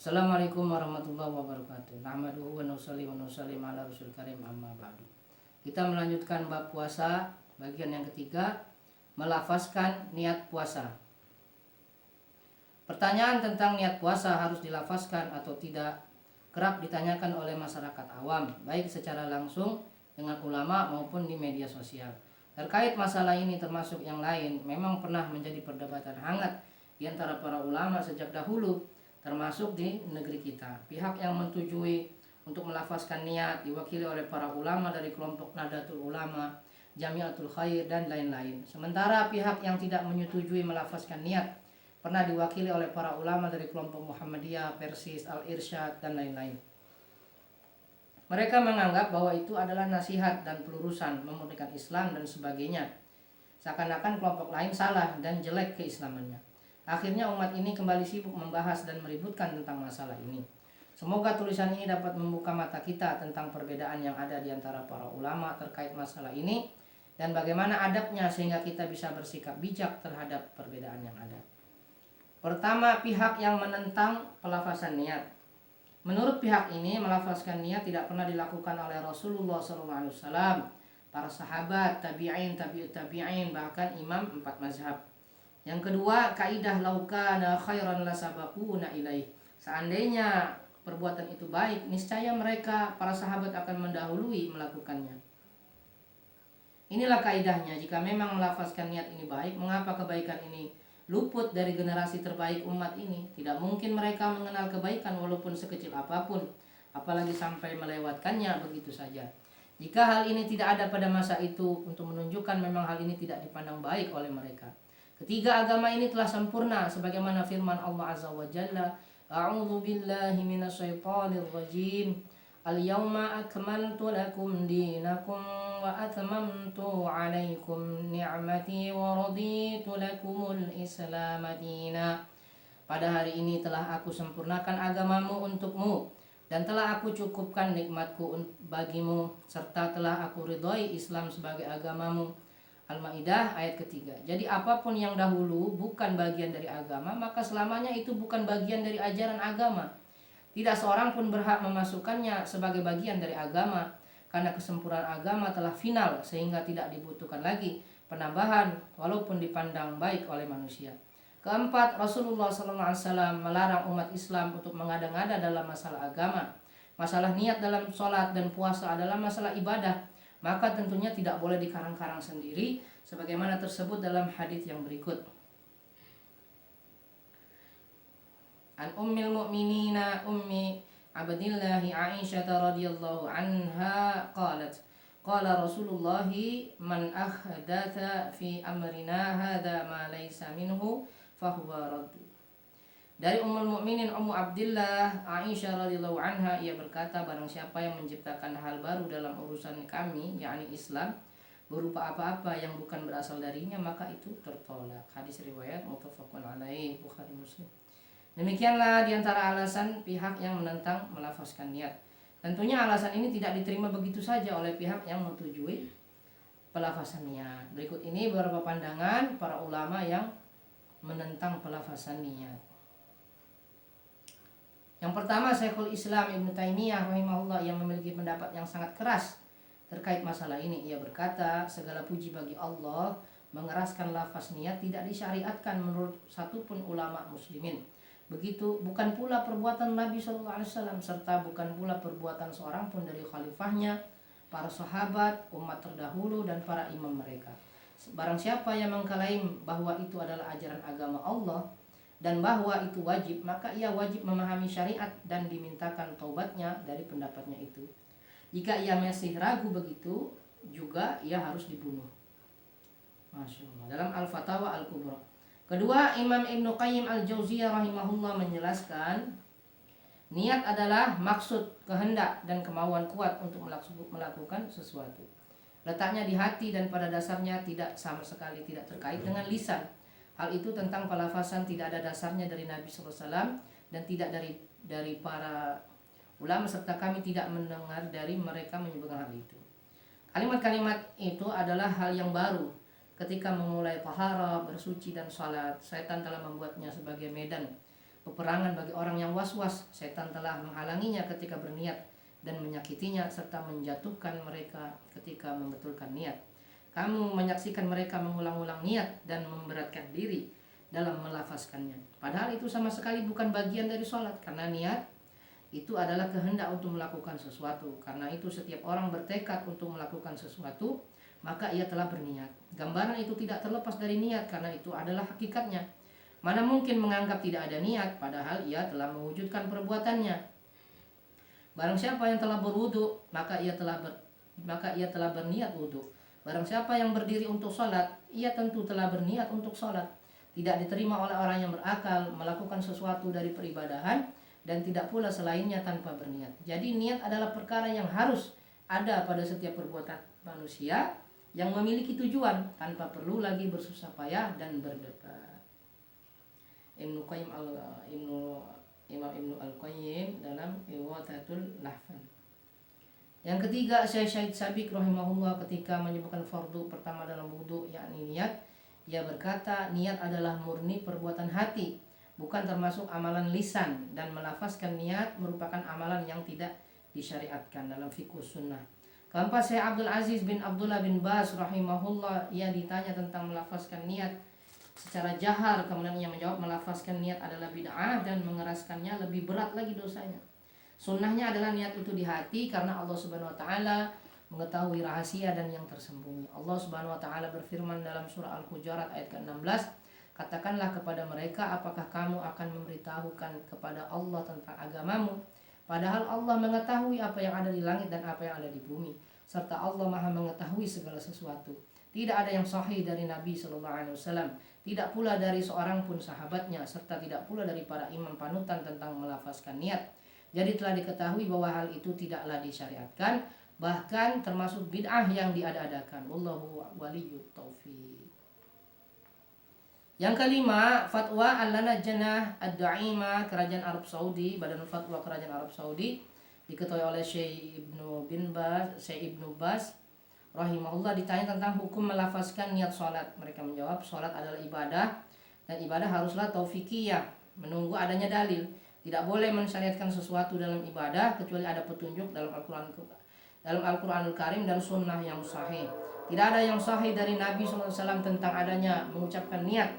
Assalamualaikum warahmatullahi wabarakatuh. Nahmaduhu wa nusalli wa nusallim ala rasul karim amma ba'du. Kita melanjutkan bab puasa bagian yang ketiga, melafazkan niat puasa. Pertanyaan tentang niat puasa harus dilafazkan atau tidak kerap ditanyakan oleh masyarakat awam, baik secara langsung dengan ulama maupun di media sosial. Terkait masalah ini termasuk yang lain, memang pernah menjadi perdebatan hangat di antara para ulama sejak dahulu, termasuk di negeri kita. Pihak yang menyetujui untuk melafazkan niat diwakili oleh para ulama dari kelompok Nahdlatul Ulama, Jamiatul Khair, dan lain-lain. Sementara pihak yang tidak menyetujui melafazkan niat pernah diwakili oleh para ulama dari kelompok Muhammadiyah, Persis, Al-Irsyad, dan lain-lain. Mereka menganggap bahwa itu adalah nasihat dan pelurusan, memurnikan Islam dan sebagainya. Seakan-akan kelompok lain salah dan jelek keislamannya. Akhirnya umat ini kembali sibuk membahas dan meributkan tentang masalah ini. Semoga tulisan ini dapat membuka mata kita tentang perbedaan yang ada di antara para ulama terkait masalah ini dan bagaimana adabnya sehingga kita bisa bersikap bijak terhadap perbedaan yang ada. Pertama, pihak yang menentang pelafazan niat. Menurut pihak ini, melafazkan niat tidak pernah dilakukan oleh Rasulullah SAW, para sahabat, tabi'in, tabi'ut tabi'in, bahkan imam 4 mazhab. Yang kedua, kaidah laukana khairan lasabaquna ilaih. Seandainya perbuatan itu baik, niscaya mereka, para sahabat akan mendahului melakukannya. Inilah kaidahnya, jika memang melafazkan niat ini baik, mengapa kebaikan ini luput dari generasi terbaik umat ini? Tidak mungkin mereka mengenal kebaikan walaupun sekecil apapun, apalagi sampai melewatkannya begitu saja. Jika hal ini tidak ada pada masa itu, untuk menunjukkan memang hal ini tidak dipandang baik oleh mereka. Ketiga, agama ini telah sempurna sebagaimana firman Allah Azza wa Jalla, A'udzu billahi minasyaitonir rajim. Al-yawma akmaltu lakum dinakum wa atmamtu 'alaikum ni'mati wa raditu lakumul Islam dina. Pada hari ini telah aku sempurnakan agamamu untukmu dan telah aku cukupkan nikmatku bagimu serta telah aku ridhoi Islam sebagai agamamu. Al-Maidah ayat ketiga. Jadi apapun yang dahulu bukan bagian dari agama, maka selamanya itu bukan bagian dari ajaran agama. Tidak seorang pun berhak memasukkannya sebagai bagian dari agama, karena kesempurnaan agama telah final sehingga tidak dibutuhkan lagi penambahan walaupun dipandang baik oleh manusia. Keempat, Rasulullah SAW melarang umat Islam untuk mengada-ngada dalam masalah agama. Masalah niat dalam sholat dan puasa adalah masalah ibadah, maka tentunya tidak boleh dikarang-karang sendiri sebagaimana tersebut dalam hadis yang berikut. An ummil mu'minina ummi Abdillahi Aisyah radhiyallahu anha qalat qala Rasulullah man ahdatha fi amrina hadha ma laysa minhu fahuwa radd. Dari Ummul Mukminin Ummu Abdillah Aisyah radhiyallahu anha, ia berkata, barang siapa yang menciptakan hal baru dalam urusan kami, yakni Islam, berupa apa-apa yang bukan berasal darinya, maka itu tertolak. Hadis riwayat muttafaqun alaih, Bukhari Muslim. Demikianlah diantara alasan pihak yang menentang melafazkan niat. Tentunya alasan ini tidak diterima begitu saja oleh pihak yang menyetujui pelafazan niat. Berikut ini beberapa pandangan para ulama yang menentang pelafazan niat. Yang pertama, Syekhul Islam Ibnu Taimiyah rahimahullah yang memiliki pendapat yang sangat keras terkait masalah ini. Ia berkata, segala puji bagi Allah, mengeraskan lafaz niat tidak disyariatkan menurut satupun ulama muslimin. Begitu bukan pula perbuatan Nabi SAW, serta bukan pula perbuatan seorang pun dari khalifahnya, para sahabat, umat terdahulu, dan para imam mereka. Barang siapa yang mengklaim bahwa itu adalah ajaran agama Allah dan bahwa itu wajib, maka ia wajib memahami syariat dan dimintakan taubatnya dari pendapatnya itu. Jika ia masih ragu begitu, juga ia harus dibunuh. Masya Allah. Dalam Al-Fatawa Al-Kubra. Kedua, Imam Ibnu Qayyim Al-Jauziyah rahimahullah menjelaskan, niat adalah maksud, kehendak, dan kemauan kuat untuk melakukan sesuatu. Letaknya di hati dan pada dasarnya tidak sama sekali tidak terkait dengan lisan. Hal itu tentang pelafazan tidak ada dasarnya dari Nabi SAW dan tidak dari para ulama, serta kami tidak mendengar dari mereka menyebutkan hal itu. Kalimat-kalimat itu adalah hal yang baru. Ketika memulai taharah, bersuci dan salat, syaitan telah membuatnya sebagai medan peperangan bagi orang yang was-was. Setan telah menghalanginya ketika berniat dan menyakitinya serta menjatuhkan mereka ketika membetulkan niat. Kamu menyaksikan mereka mengulang-ulang niat dan memberatkan diri dalam melafazkannya. Padahal itu sama sekali bukan bagian dari sholat, karena niat itu adalah kehendak untuk melakukan sesuatu. Karena itu setiap orang bertekad untuk melakukan sesuatu, maka ia telah berniat. Gambaran itu tidak terlepas dari niat karena itu adalah hakikatnya. Mana mungkin menganggap tidak ada niat padahal ia telah mewujudkan perbuatannya. Barang siapa yang telah berwudu, maka ia telah berniat wudu. Barang siapa yang berdiri untuk sholat, ia tentu telah berniat untuk sholat. Tidak diterima oleh orang yang berakal melakukan sesuatu dari peribadahan, dan tidak pula selainnya tanpa berniat. Jadi niat adalah perkara yang harus ada pada setiap perbuatan manusia yang memiliki tujuan tanpa perlu lagi bersusah payah dan berdebat. Imam Ibnu Al-Qayyim dalam Iwatatul Lahfan. Yang ketiga, Syekh Sabiq rahimahullah ketika menyebutkan fardu pertama dalam wudu yakni niat, ia berkata niat adalah murni perbuatan hati, bukan termasuk amalan lisan, dan melafazkan niat merupakan amalan yang tidak disyariatkan dalam fikih sunnah. Keempat, Syekh Abdul Aziz bin Abdullah bin Baz rahimahullah, ia ditanya tentang melafazkan niat secara jahar, kemudian ia menjawab melafazkan niat adalah bid'ah dan mengeraskannya lebih berat lagi dosanya. Sunnahnya adalah niat itu di hati karena Allah Subhanahu wa taala mengetahui rahasia dan yang tersembunyi. Allah Subhanahu wa taala berfirman dalam surah Al-Hujurat ayat ke-16, katakanlah kepada mereka, apakah kamu akan memberitahukan kepada Allah tentang agamamu, padahal Allah mengetahui apa yang ada di langit dan apa yang ada di bumi, serta Allah Maha mengetahui segala sesuatu. Tidak ada yang sahih dari Nabi SAW, tidak pula dari seorang pun sahabatnya, serta tidak pula dari para imam panutan tentang melafazkan niat. Jadi telah diketahui bahwa hal itu tidaklah disyariatkan, bahkan termasuk bid'ah yang diada-adakan. Wallahu waliyyut taufiq. Yang kelima, fatwa Al-Lajnah Ad-Da'imah Kerajaan Arab Saudi, Badan Fatwa Kerajaan Arab Saudi, diketuai oleh Syekh Ibnu Baz rahimahullah, ditanya tentang hukum melafazkan niat sholat. Mereka menjawab, sholat adalah ibadah dan ibadah haruslah taufikiyah, menunggu adanya dalil. Tidak boleh mensyariatkan sesuatu dalam ibadah kecuali ada petunjuk dalam Al-Quranul Karim dan sunnah yang sahih. Tidak ada yang sahih dari Nabi SAW tentang adanya mengucapkan niat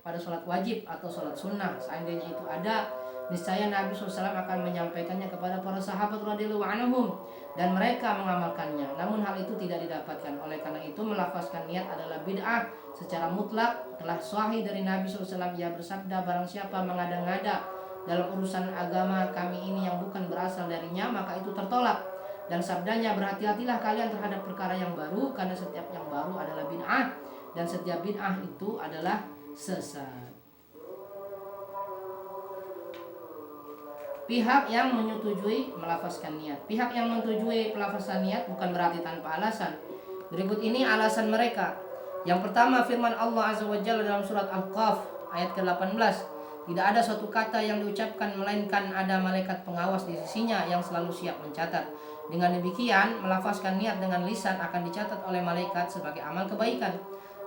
pada sholat wajib atau sholat sunnah. Seandainya itu ada, niscaya Nabi SAW akan menyampaikannya kepada para sahabat radhiyallahu anhum dan mereka mengamalkannya. Namun hal itu tidak didapatkan. Oleh karena itu melafazkan niat adalah bid'ah secara mutlak. Telah sahih dari Nabi SAW, ia bersabda, barang siapa mengada-ngada dalam urusan agama kami ini yang bukan berasal darinya, maka itu tertolak. Dan sabdanya, berhati-hatilah kalian terhadap perkara yang baru, karena setiap yang baru adalah bid'ah, dan setiap bid'ah itu adalah sesat. Pihak yang menyetujui melafazkan niat. Pihak yang menyetujui pelafazan niat bukan berarti tanpa alasan. Berikut ini alasan mereka. Yang pertama, firman Allah Azza wa Jalla dalam surat Al-Qaf ayat ke-18. Tidak ada suatu kata yang diucapkan melainkan ada malaikat pengawas di sisinya yang selalu siap mencatat. Dengan demikian, melafazkan niat dengan lisan akan dicatat oleh malaikat sebagai amal kebaikan.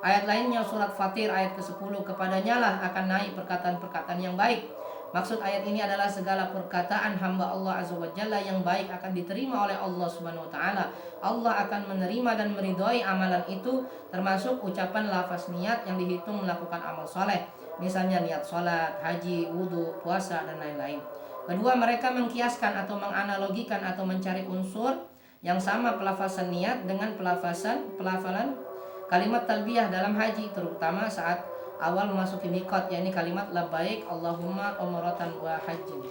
Ayat lainnya surat Fatir ayat ke-10, kepadanya lah akan naik perkataan-perkataan yang baik. Maksud ayat ini adalah segala perkataan hamba Allah Azza wa Jalla yang baik akan diterima oleh Allah Subhanahu wa taala. Allah akan menerima dan meridhoi amalan itu, termasuk ucapan lafaz niat yang dihitung melakukan amal soleh. Misalnya niat sholat, haji, wudhu, puasa, dan lain-lain. Kedua, mereka mengkiaskan atau menganalogikan atau mencari unsur yang sama pelafazan niat dengan pelafalan kalimat talbiyah dalam haji, terutama saat awal memasuki miqat, yakni kalimat labbaik Allahumma umratan wa hajjin.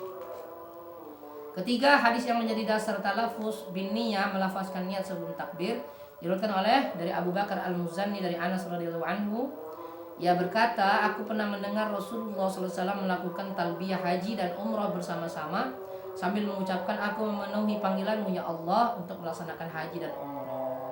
Ketiga, hadis yang menjadi dasar talafuz bin niyah melafazkan niat sebelum takbir diriwayatkan oleh dari Abu Bakar Al-Muzanni dari Anas radhiyallahu anhu. Ia berkata, aku pernah mendengar Rasulullah SAW melakukan talbiyah haji dan umrah bersama-sama sambil mengucapkan, aku memenuhi panggilanmu ya Allah untuk melaksanakan haji dan umrah.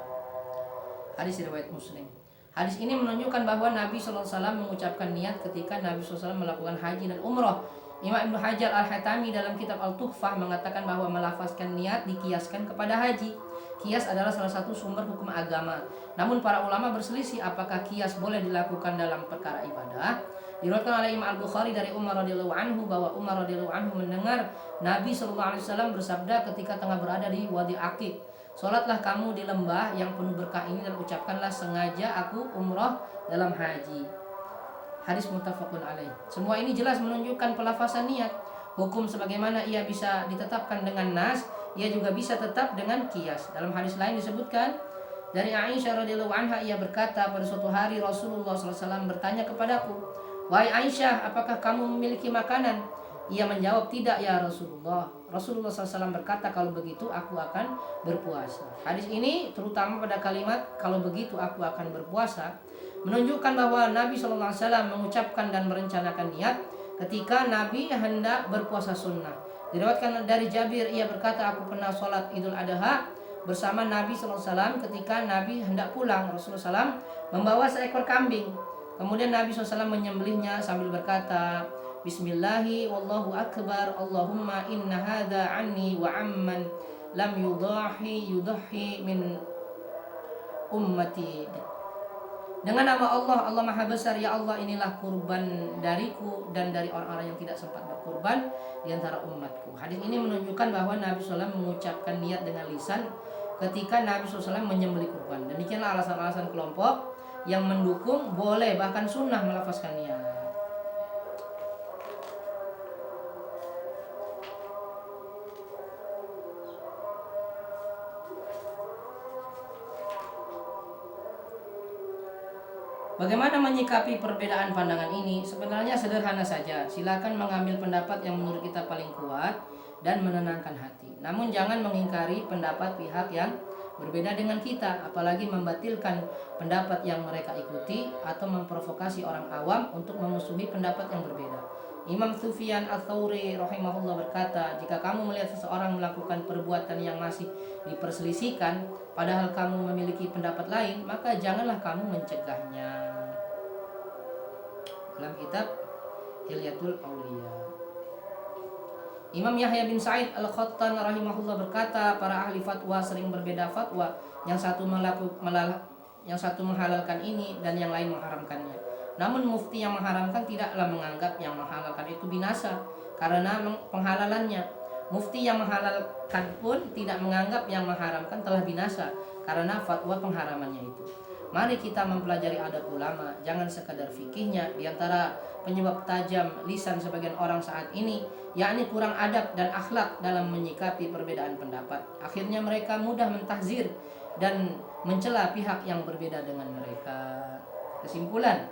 Hadis riwayat Muslim. Hadis ini menunjukkan bahwa Nabi SAW mengucapkan niat ketika Nabi SAW melakukan haji dan umrah. Imam Ibnu Hajar Al-Haytami dalam kitab Al-Tuhfah mengatakan bahwa melafazkan niat dikiaskan kepada haji. Kias adalah salah satu sumber hukum agama. Namun para ulama berselisih apakah kias boleh dilakukan dalam perkara ibadah. Diriwayatkan oleh Imam Al-Bukhari dari Umar radhiyallahu anhu bahwa Umar radhiyallahu anhu mendengar Nabi sallallahu alaihi wasallam bersabda ketika tengah berada di Wadi Aqiq, "Salatlah kamu di lembah yang penuh berkah ini dan ucapkanlah sengaja aku umrah dalam haji." Hadis muttafaqun alaih. Semua ini jelas menunjukkan pelafazan niat. Hukum sebagaimana ia bisa ditetapkan dengan nas, ia juga bisa tetap dengan kias. Dalam hadis lain disebutkan dari Aisyah radhiyallahu anha, ia berkata, pada suatu hari Rasulullah SAW bertanya kepadaku, "Wahai Aisyah, apakah kamu memiliki makanan?" Ia menjawab, "Tidak ya Rasulullah." Rasulullah SAW berkata, "Kalau begitu aku akan berpuasa." Hadis ini terutama pada kalimat "kalau begitu aku akan berpuasa" menunjukkan bahwa Nabi SAW mengucapkan dan merencanakan niat ketika Nabi hendak berpuasa sunnah. Diriwayatkan dari Jabir, ia berkata, "Aku pernah sholat Idul Adha bersama Nabi SAW ketika Nabi hendak pulang. Rasulullah SAW membawa seekor kambing. Kemudian Nabi SAW menyembelihnya sambil berkata, Bismillahi wallahu akbar, Allahumma inna hadha anni wa amman lam yudahi min ummati." Dengan nama Allah, Allah Maha Besar, ya Allah, inilah kurban dariku dan dari orang-orang yang tidak sempat berkurban di antara umatku. Hadis ini menunjukkan bahwa Nabi SAW mengucapkan niat dengan lisan ketika Nabi SAW menyembelih kurban. Demikianlah alasan-alasan kelompok yang mendukung boleh bahkan sunnah melafazkan niat. Bagaimana menyikapi perbedaan pandangan ini? Sebenarnya sederhana saja. Silakan mengambil pendapat yang menurut kita paling kuat dan menenangkan hati. Namun jangan mengingkari pendapat pihak yang berbeda dengan kita, apalagi membatilkan pendapat yang mereka ikuti atau memprovokasi orang awam untuk memusuhi pendapat yang berbeda. Imam Sufyan Ats-Tsauri rahimahullah berkata, "Jika kamu melihat seseorang melakukan perbuatan yang masih diperselisihkan, padahal kamu memiliki pendapat lain, maka janganlah kamu mencegahnya." Dalam kitab Hilyatul Auliya. Imam Yahya bin Sa'id Al-Qattan rahimahullah berkata, para ahli fatwa sering berbeda fatwa, yang satu menghalalkan ini dan yang lain mengharamkannya. Namun mufti yang mengharamkan tidaklah menganggap yang menghalalkan itu binasa karena penghalalannya. Mufti yang menghalalkan pun tidak menganggap yang mengharamkan telah binasa karena fatwa pengharamannya itu. Mari kita mempelajari adab ulama, jangan sekadar fikihnya. Di antara penyebab tajam lisan sebagian orang saat ini, yakni kurang adab dan akhlak dalam menyikapi perbedaan pendapat. Akhirnya mereka mudah mentahzir dan mencela pihak yang berbeda dengan mereka. Kesimpulan,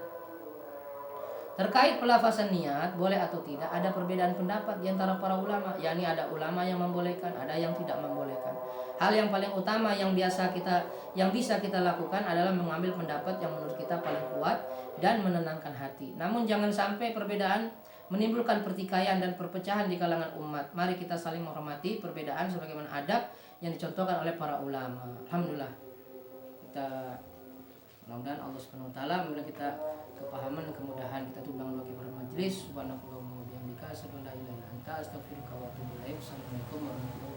terkait pelafazan niat, boleh atau tidak, ada perbedaan pendapat di antara para ulama, yakni ada ulama yang membolehkan, ada yang tidak membolehkan. Hal yang paling utama yang bisa kita lakukan adalah mengambil pendapat yang menurut kita paling kuat dan menenangkan hati. Namun jangan sampai perbedaan menimbulkan pertikaian dan perpecahan di kalangan umat. Mari kita saling menghormati perbedaan sebagaimana adab yang dicontohkan oleh para ulama. Alhamdulillah. Mudah-mudahan Allah Subhanahu wa taala memberi kita kepahaman, kemudahan kita tumbang bagi para majelis. Subhanakallahumma wa bihamdika asyhadu an la ilaha illa anta astaghfiruka wa atubu ilaik. Assalamualaikum warahmatullahi wabarakatuh.